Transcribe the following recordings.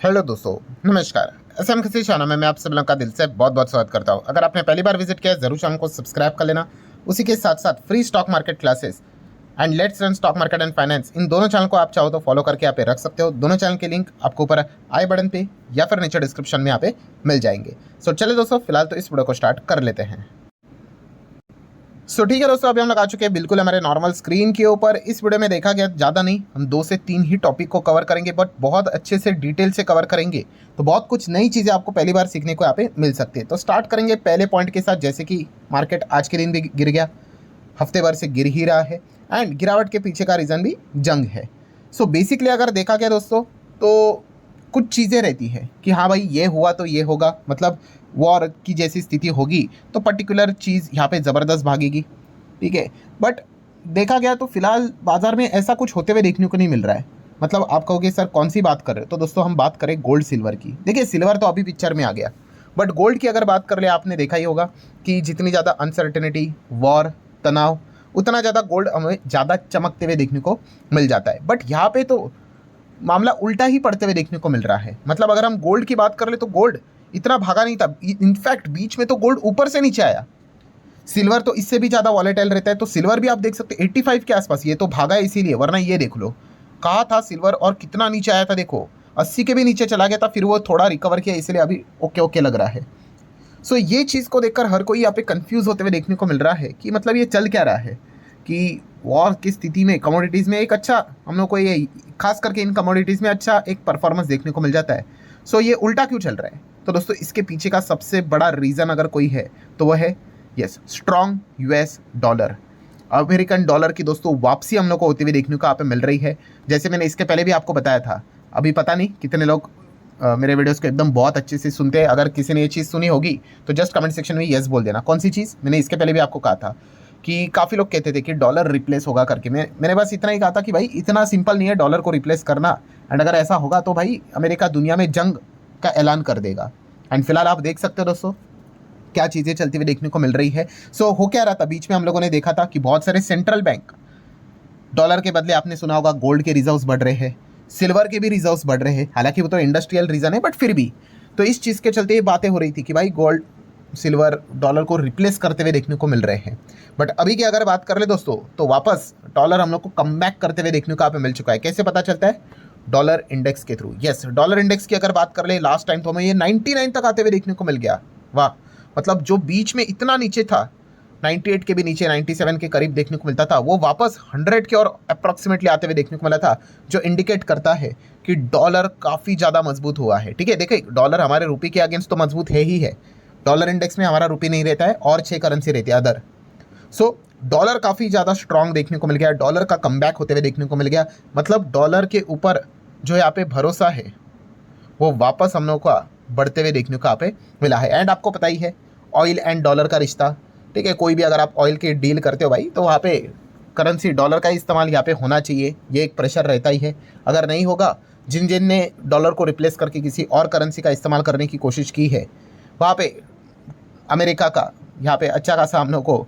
Hello दोस्तों, नमस्कार। SM किसी चैनल में मैं आप सब लोगों का दिल से बहुत बहुत स्वागत करता हूं। अगर आपने पहली बार विजिट किया है जरूर चैनल को सब्सक्राइब कर लेना। उसी के साथ साथ free stock market classes and let's run stock market and finance, इन दोनों चैनल को आप चाहो तो फॉलो करके यहाँ पे रख सकते हो। दोनों चैनल के लिंक आपको ऊपर आई बटन पे या फिर नीचे डिस्क्रिप्शन में यहाँ पे मिल जाएंगे। सो चलिए दोस्तों, फिलहाल तो इस वीडियो को स्टार्ट कर लेते हैं। ठीक है दोस्तों, अभी हम लोग आ चुके हैं बिल्कुल हमारे नॉर्मल स्क्रीन के ऊपर। इस वीडियो में देखा गया ज़्यादा नहीं, हम 2 से 3 ही टॉपिक को कवर करेंगे, बट बहुत अच्छे से डिटेल से कवर करेंगे। तो बहुत कुछ नई चीज़ें आपको पहली बार सीखने को यहाँ पे मिल सकती है। तो स्टार्ट करेंगे पहले पॉइंट के साथ, जैसे कि मार्केट आज के दिन भी गिर गया, हफ्ते भर से गिर ही रहा है एंड गिरावट के पीछे का रीज़न भी जंग है। बेसिकली अगर देखा गया दोस्तों, तो कुछ चीज़ें रहती है कि हाँ भाई ये हुआ तो ये होगा, मतलब वॉर की जैसी स्थिति होगी तो पर्टिकुलर चीज़ यहाँ पे ज़बरदस्त भागेगी, ठीक है। बट देखा गया तो फिलहाल बाजार में ऐसा कुछ होते हुए देखने को नहीं मिल रहा है। मतलब आप कहोगे सर कौन सी बात कर रहे हो, तो दोस्तों हम बात करें गोल्ड सिल्वर की। देखिए सिल्वर तो अभी पिक्चर में आ गया, बट गोल्ड की अगर बात कर ले, आपने देखा ही होगा कि जितनी ज़्यादा अनसर्टेनिटी, वॉर, तनाव, उतना ज़्यादा गोल्ड हमें ज़्यादा चमकते हुए देखने को मिल जाता है। बट यहाँ पे तो मामला उल्टा ही पड़ते हुए देखने को मिल रहा है। मतलब अगर हम गोल्ड की बात कर ले तो गोल्ड इतना भागा नहीं था, इनफैक्ट बीच में तो गोल्ड ऊपर से नीचे आया। सिल्वर तो इससे भी ज़्यादा वॉलेटाइल रहता है, तो सिल्वर भी आप देख सकते हैं 85 के आसपास, ये तो भागा है इसीलिए, वरना ये देख लो कहा था सिल्वर और कितना नीचे आया था, देखो 80 के भी नीचे चला गया था, फिर वो थोड़ा रिकवर किया, इसलिए अभी ओके ओके लग रहा है। ये चीज़ को देखकर हर कोई यहाँ पे कंफ्यूज होते हुए देखने को मिल रहा है कि मतलब ये चल क्या रहा है, कि वॉर की स्थिति में कमोडिटीज़ में एक अच्छा हम लोग को ये खास करके इन कमोडिटीज़ में अच्छा एक परफॉर्मेंस देखने को मिल जाता है। ये उल्टा क्यों चल रहा है? तो दोस्तों इसके पीछे का सबसे बड़ा रीज़न अगर कोई है तो वह है yes strong US dollar. American dollar की दोस्तों वापसी हम लोग को होती हुई देखने को यहाँ पे मिल रही है। जैसे मैंने इसके पहले भी आपको बताया था, अभी पता नहीं कितने लोग मेरे वीडियोस को एकदम बहुत अच्छे से सुनते हैं। अगर किसी ने ये चीज़ सुनी होगी तो जस्ट कमेंट सेक्शन में यस बोल देना। कौन सी चीज़? मैंने इसके पहले भी आपको कहा था कि काफ़ी लोग कहते थे कि डॉलर रिप्लेस होगा करके। मैंने बस इतना ही कहा था कि भाई इतना सिंपल नहीं है डॉलर को रिप्लेस करना, एंड अगर ऐसा होगा तो भाई अमेरिका दुनिया में जंग का ऐलान कर देगा। एंड फिलहाल आप देख सकते हो दोस्तों क्या चीज़ें चलती हुई देखने को मिल रही है। हो क्या रहा था, बीच में हम लोगों ने देखा था कि बहुत सारे सेंट्रल बैंक डॉलर के बदले, आपने सुना होगा, गोल्ड के रिजर्व्स बढ़ रहे हैं, सिल्वर के भी रिजर्व्स बढ़ रहे हैं। हालांकि वो तो इंडस्ट्रियल रीजन है, बट फिर भी तो इस चीज़ के चलते ये बातें हो रही थी कि भाई गोल्ड सिल्वर डॉलर को रिप्लेस करते हुए देखने को मिल रहे हैं। बट अभी की अगर बात कर ले दोस्तों, तो वापस डॉलर हम लोग को कम बैक करते हुए देखने को यहाँ पे मिल चुका है। कैसे पता चलता है? डॉलर इंडेक्स के थ्रू। यस, डॉलर इंडेक्स की अगर बात कर ले, लास्ट टाइम तो हमें ये 99 तक आते हुए देखने को मिल गया। वाह, मतलब जो बीच में इतना नीचे था, 98 के भी नीचे 97 के करीब देखने को मिलता था, वो वापस 100 के और अप्रॉक्सीमेटली आते हुए देखने को मिला था, जो इंडिकेट करता है कि डॉलर काफ़ी ज़्यादा मजबूत हुआ है। ठीक है, देखिए डॉलर हमारे रुपये के अगेंस्ट तो मजबूत है ही है। डॉलर इंडेक्स में हमारा रुपये नहीं रहता है और 6 करेंसी रहती है अदर। डॉलर काफ़ी ज़्यादा स्ट्रांग देखने को मिल गया, डॉलर का कमबैक होते हुए देखने को मिल गया। मतलब डॉलर के ऊपर जो यहाँ पे भरोसा है वो वापस हम लोग का बढ़ते हुए देखने को यहाँ पे मिला है। एंड आपको पता ही है ऑयल एंड डॉलर का रिश्ता, ठीक है। कोई भी अगर आप ऑयल की डील करते हो भाई, तो वहाँ पे करेंसी डॉलर का इस्तेमाल यहाँ पे होना चाहिए, ये एक प्रेशर रहता ही है। अगर नहीं होगा, जिन जिन ने डॉलर को रिप्लेस करके किसी और करेंसी का इस्तेमाल करने की कोशिश की है, वहाँ पे अमेरिका का यहाँ पे अच्छा खासा हम लोग को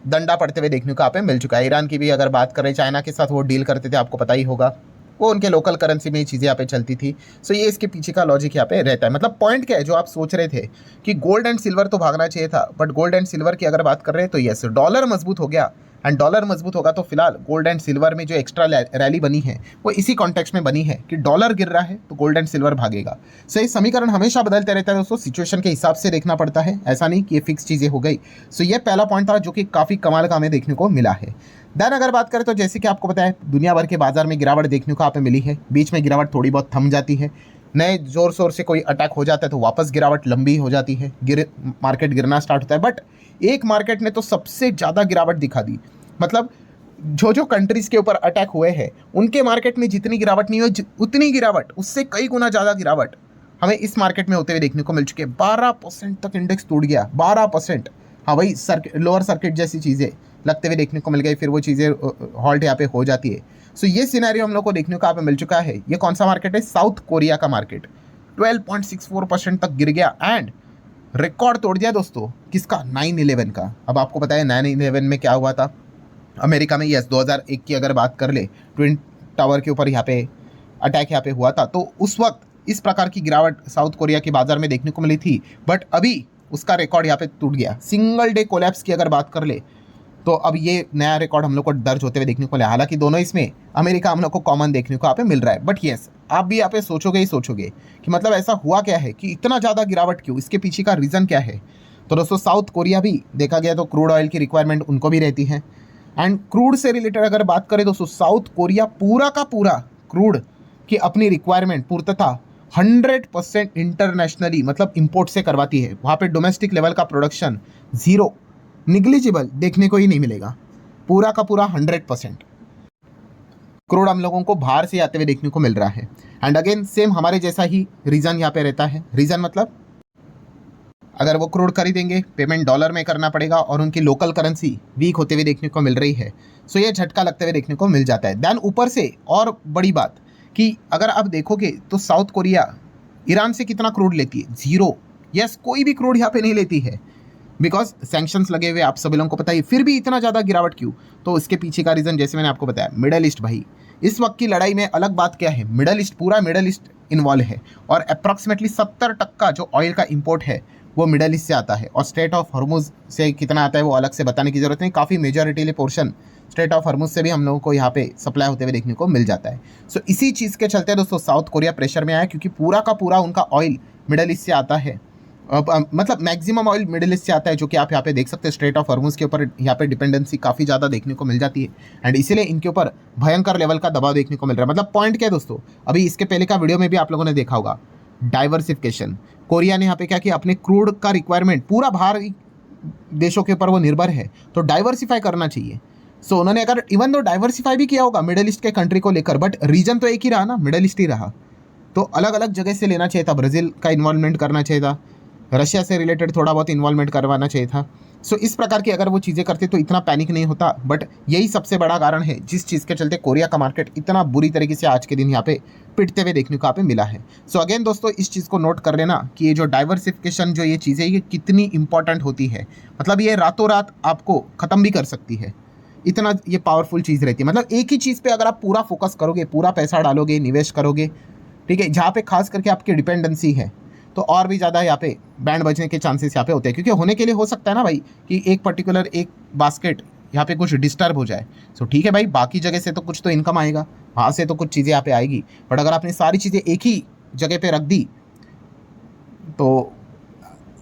डंडा पड़ते हुए देखने को यहाँ पे मिल चुका है। ईरान की भी अगर बात करें, चाइना के साथ वो डील करते थे, आपको पता ही होगा, वो उनके लोकल करेंसी में ही चीज़ें यहाँ पे चलती थी। ये इसके पीछे का लॉजिक यहाँ पे रहता है। मतलब पॉइंट क्या है जो आप सोच रहे थे कि गोल्ड एंड सिल्वर तो भागना चाहिए था, बट गोल्ड एंड सिल्वर की अगर बात कर रहे हैं तो यस, डॉलर मजबूत हो गया। एंड डॉलर मजबूत होगा तो फिलहाल गोल्ड एंड सिल्वर में जो एक्स्ट्रा रैली बनी है वो इसी कॉन्टेक्स्ट में बनी है कि डॉलर गिर रहा है तो गोल्ड एंड सिल्वर भागेगा। ये समीकरण हमेशा बदलते रहता है दोस्तों, सिचुएशन के हिसाब से देखना पड़ता है, ऐसा नहीं कि ये फिक्स चीज़ें हो गई। ये पहला पॉइंट था जो कि काफ़ी कमाल का हमें देखने को मिला है। देन अगर बात करें तो जैसे कि आपको पता है दुनिया भर के बाजार में गिरावट देखने को यहाँ पे मिली है। बीच में गिरावट थोड़ी बहुत थम जाती है, नए जोर शोर से कोई अटैक हो जाता है तो वापस गिरावट लंबी हो जाती है, मार्केट गिरना स्टार्ट होता है। बट एक मार्केट ने तो सबसे ज़्यादा गिरावट दिखा दी। मतलब जो कंट्रीज़ के ऊपर अटैक हुए हैं उनके मार्केट में जितनी गिरावट नहीं हुई, उतनी गिरावट, उससे कई गुना ज़्यादा गिरावट हमें इस मार्केट में होते हुए देखने को मिल चुकी है। 12% तक इंडेक्स टूट गया, 12%। हाँ भाई, लोअर सर्किट जैसी चीज़ें लगते हुए देखने को मिल गई, फिर वो चीज़ें हॉल्ट यहाँ पे हो जाती है। ये सिनेरियो हम लोग को देखने को यहाँ पे मिल चुका है। ये कौन सा मार्केट है? साउथ कोरिया का मार्केट 12.64% तक गिर गया एंड रिकॉर्ड तोड़ दिया दोस्तों। किसका? 9/11 का। अब आपको पता है 9/11 में क्या हुआ था अमेरिका में। यस, 2001 की अगर बात कर ले, ट्विन टावर के ऊपर यहाँ पे अटैक यहाँ पे हुआ था, तो उस वक्त इस प्रकार की गिरावट साउथ कोरिया के बाजार में देखने को मिली थी, बट अभी उसका रिकॉर्ड यहाँ पे टूट गया। सिंगल डे कोलैप्स की अगर बात कर ले तो अब ये नया रिकॉर्ड हम लोग को दर्ज होते हुए देखने को मिला। हालांकि दोनों इसमें अमेरिका हम लोग को कॉमन देखने को यहाँ पे मिल रहा है, बट येस आप भी यहाँ पे सोचोगे ही सोचोगे कि मतलब ऐसा हुआ क्या है कि इतना ज़्यादा गिरावट क्यों, इसके पीछे का रीज़न क्या है। तो दोस्तों साउथ कोरिया भी देखा गया तो क्रूड ऑयल की रिक्वायरमेंट उनको भी रहती है, एंड क्रूड से रिलेटेड अगर बात करें दोस्तों साउथ कोरिया पूरा का पूरा क्रूड की अपनी रिक्वायरमेंट पूर्णतः 100% इंटरनेशनली मतलब इंपोर्ट से करवाती है। वहाँ पे डोमेस्टिक लेवल का प्रोडक्शन जीरो, निग्लिजिबल देखने को ही नहीं मिलेगा। पूरा का पूरा 100% क्रूड हम लोगों को बाहर से आते हुए देखने को मिल रहा है। एंड अगेन सेम हमारे जैसा ही रीज़न यहाँ पे रहता है। रीज़न मतलब अगर वो क्रूड खरीदेंगे पेमेंट डॉलर में करना पड़ेगा और उनकी लोकल करेंसी वीक होते हुए देखने को मिल रही है, सो ये झटका लगते हुए देखने को मिल जाता है। देन ऊपर से और बड़ी बात कि अगर आप देखोगे तो साउथ कोरिया ईरान से कितना क्रूड लेती है, जीरो। यस, कोई भी क्रूड यहाँ पे नहीं लेती है बिकॉज सैंक्शंस लगे हुए आप सभी लोगों को पता ही। फिर भी इतना ज़्यादा गिरावट क्यों, तो इसके पीछे का रीज़न जैसे मैंने आपको बताया मिडल ईस्ट। भाई इस वक्त की लड़ाई में अलग बात क्या है, मिडल ईस्ट, पूरा मिडल ईस्ट इन्वॉल्व है और अप्रॉक्सीमेटली 70% जो ऑयल का इंपोर्ट है वो मिडल ईस्ट से आता है। और स्ट्रेट ऑफ हॉर्मुज से कितना आता है वो अलग से बताने की ज़रूरत नहीं, काफ़ी majority portion straight of Hormuz से भी हम लोगों को यहाँ पे सप्लाई होते हुए देखने को मिल जाता है। सो इसी चीज़ के चलते दोस्तों साउथ कोरिया प्रेशर में आया, क्योंकि पूरा का पूरा उनका ऑयल मिडल ईस्ट से आता है। मतलब मैक्सिमम ऑयल मिडिल ईस्ट से आता है, जो कि आप यहाँ पे देख सकते हैं स्ट्रेट ऑफ हॉर्मुज के ऊपर यहाँ पे डिपेंडेंसी काफ़ी ज़्यादा देखने को मिल जाती है, एंड इसीलिए इनके ऊपर भयंकर लेवल का दबाव देखने को मिल रहा है। मतलब पॉइंट क्या है दोस्तों, अभी इसके पहले का वीडियो में भी आप लोगों ने देखा होगा, डाइवर्सिफिकेशन। कोरिया ने यहाँ पे क्या किया, अपने क्रूड का रिक्वायरमेंट पूरा बाहर देशों के ऊपर वो निर्भर है, तो डाइवर्सिफाई करना चाहिए। सो उन्होंने अगर इवन दो डाइवर्सिफाई भी किया होगा मिडिल ईस्ट के कंट्री को लेकर, बट रीजन तो एक ही रहा ना, मिडिल ईस्ट ही रहा, तो अलग अलग जगह से लेना चाहिए था। ब्राज़ील का इन्वॉल्वमेंट करना चाहिए था, रशिया से रिलेटेड थोड़ा बहुत इन्वॉल्वमेंट करवाना चाहिए था। सो इस प्रकार की अगर वो चीज़ें करते तो इतना पैनिक नहीं होता, बट यही सबसे बड़ा कारण है जिस चीज़ के चलते कोरिया का मार्केट इतना बुरी तरीके से आज के दिन यहाँ पे पिटते हुए देखने को यहाँ पे मिला है। सो अगेन दोस्तों इस चीज़ को नोट कर लेना कि ये जो डाइवर्सिफिकेशन जो ये चीज़ें ये कितनी इंपॉर्टेंट होती है। मतलब ये रातों रात आपको ख़त्म भी कर सकती है, इतना ये पावरफुल चीज़ रहती है। मतलब एक ही चीज़ पे अगर आप पूरा फोकस करोगे, पूरा पैसा डालोगे, निवेश करोगे, ठीक है, जहाँ पे खास करके आपकी डिपेंडेंसी है, तो और भी ज़्यादा यहाँ पे बैंड बजने के चांसेस यहाँ पे होते हैं। क्योंकि होने के लिए हो सकता है ना भाई कि एक पर्टिकुलर एक बास्केट यहाँ पे कुछ डिस्टर्ब हो जाए, सो ठीक है भाई, बाकी जगह से तो कुछ तो इनकम आएगा, वहाँ से तो कुछ चीज़ें यहाँ पे आएगी। बट अगर आपने सारी चीज़ें एक ही जगह पे रख दी तो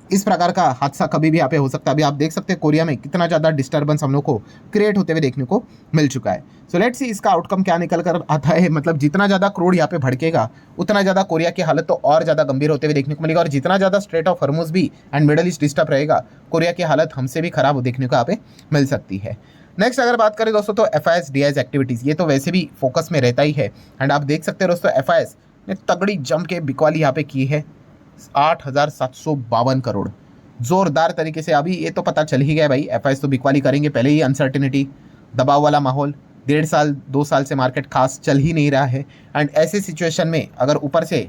इस प्रकार का हादसा कभी भी यहाँ पे हो सकता है। अभी आप देख सकते हैं कोरिया में कितना ज़्यादा डिस्टर्बेंस हम लोग को क्रिएट होते हुए देखने को मिल चुका है। सो लेट्स सी इसका आउटकम क्या निकल कर आता है। मतलब जितना ज़्यादा क्रूड यहाँ पे भड़केगा उतना ज़्यादा कोरिया की हालत तो और ज़्यादा गंभीर होते हुए देखने को मिलेगा, और जितना ज़्यादा स्ट्रेट ऑफ हॉर्मुज भी एंड मिडल ईस्ट डिस्टर्ब रहेगा, कोरिया की हालत हमसे भी खराब देखने को यहाँ पे मिल सकती है। नेक्स्ट अगर बात करें दोस्तों तो FIS DIS एक्टिविटीज़, ये तो वैसे भी फोकस में रहता ही है। एंड आप देख सकते हैं दोस्तों FIS ने तगड़ी जम के बिकवाली यहाँ पे की है, 8,752 करोड़, जोरदार तरीके से। अभी ये तो पता चल ही गया भाई FIS तो बिकवाली करेंगे, पहले ही अनसर्टिनिटी, दबाव वाला माहौल, 1.5 साल 2 साल से मार्केट खास चल ही नहीं रहा है। एंड ऐसे सिचुएशन में अगर ऊपर से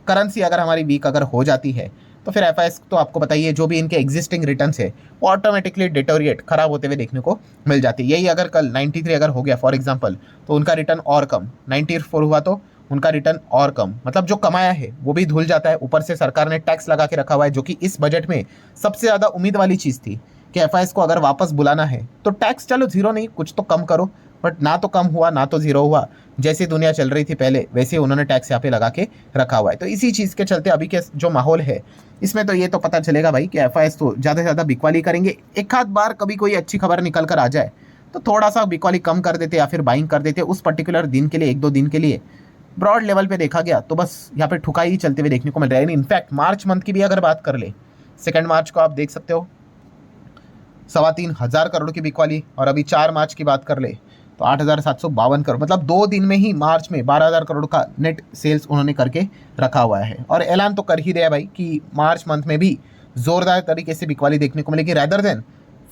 करेंसी अगर हमारी वीक अगर हो जाती है तो फिर FIS तो आपको बताइए जो भी इनके एग्जिस्टिंग रिटर्न्स है वो ऑटोमेटिकली डिटोरिएट खराब होते हुए देखने को मिल जाती है। यही अगर कल 93 अगर हो गया फॉर एग्जांपल, तो उनका रिटर्न और कम, 94 हुआ तो उनका रिटर्न और कम, मतलब जो कमाया है वो भी धुल जाता है। ऊपर से सरकार ने टैक्स लगा के रखा हुआ है, जो कि इस बजट में सबसे ज़्यादा उम्मीद वाली चीज़ थी कि FIS को अगर वापस बुलाना है तो टैक्स चलो जीरो नहीं, कुछ तो कम करो, बट ना तो कम हुआ ना तो जीरो हुआ। जैसी दुनिया चल रही थी पहले वैसे उन्होंने टैक्स यहाँ पे लगा के रखा हुआ है। तो इसी चीज़ के चलते अभी के जो माहौल है इसमें तो ये तो पता चलेगा भाई कि FIS तो ज़्यादा से ज़्यादा बिकवाली करेंगे। एक आध बार कभी कोई अच्छी खबर निकल कर आ जाए तो थोड़ा सा बिकवाली कम कर देते या फिर बाइंग कर देते उस पर्टिकुलर दिन के लिए, 1-2 दिन के लिए। ब्रॉड लेवल पे देखा गया तो बस यहाँ पे ठुकाई ही चलते हुए देखने को मिल रहा है। इनफैक्ट मार्च मंथ की भी अगर बात कर ले, 2 मार्च को आप देख सकते हो 3,2500 करोड़ की बिकवाली, और अभी 4 मार्च की बात कर ले तो 8,752 करोड़, मतलब 2 दिन में ही मार्च में 12,000 करोड़ का नेट सेल्स उन्होंने करके रखा हुआ है। और ऐलान तो कर ही दिया भाई कि मार्च मंथ में भी जोरदार तरीके से बिकवाली देखने को मिलेगी, रैदर देन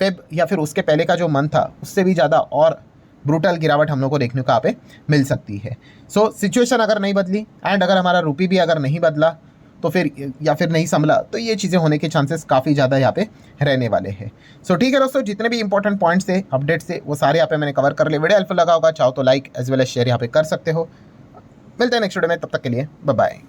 फेब या फिर उसके पहले का जो मंथ था उससे भी ज़्यादा और ब्रूटल गिरावट हम लोग को देखने को यहाँ पे मिल सकती है। सो सिचुएशन अगर नहीं बदली एंड अगर हमारा रुपी भी अगर नहीं बदला तो फिर या फिर नहीं संभला तो ये चीज़ें होने के चांसेस काफ़ी ज़्यादा यहाँ पे रहने वाले हैं। सो ठीक है दोस्तों, जितने भी इंपॉर्टेंट पॉइंट्स थे, अपडेट्स थे, वो सारे यहाँ पे मैंने कवर कर लिए। वीडियो हेल्पफुल लगा होगा, चाहो तो like as well as share यहाँ पे कर सकते हो। मिलते हैं नेक्स्ट वीडियो में, तब तक के लिए बाय बाय।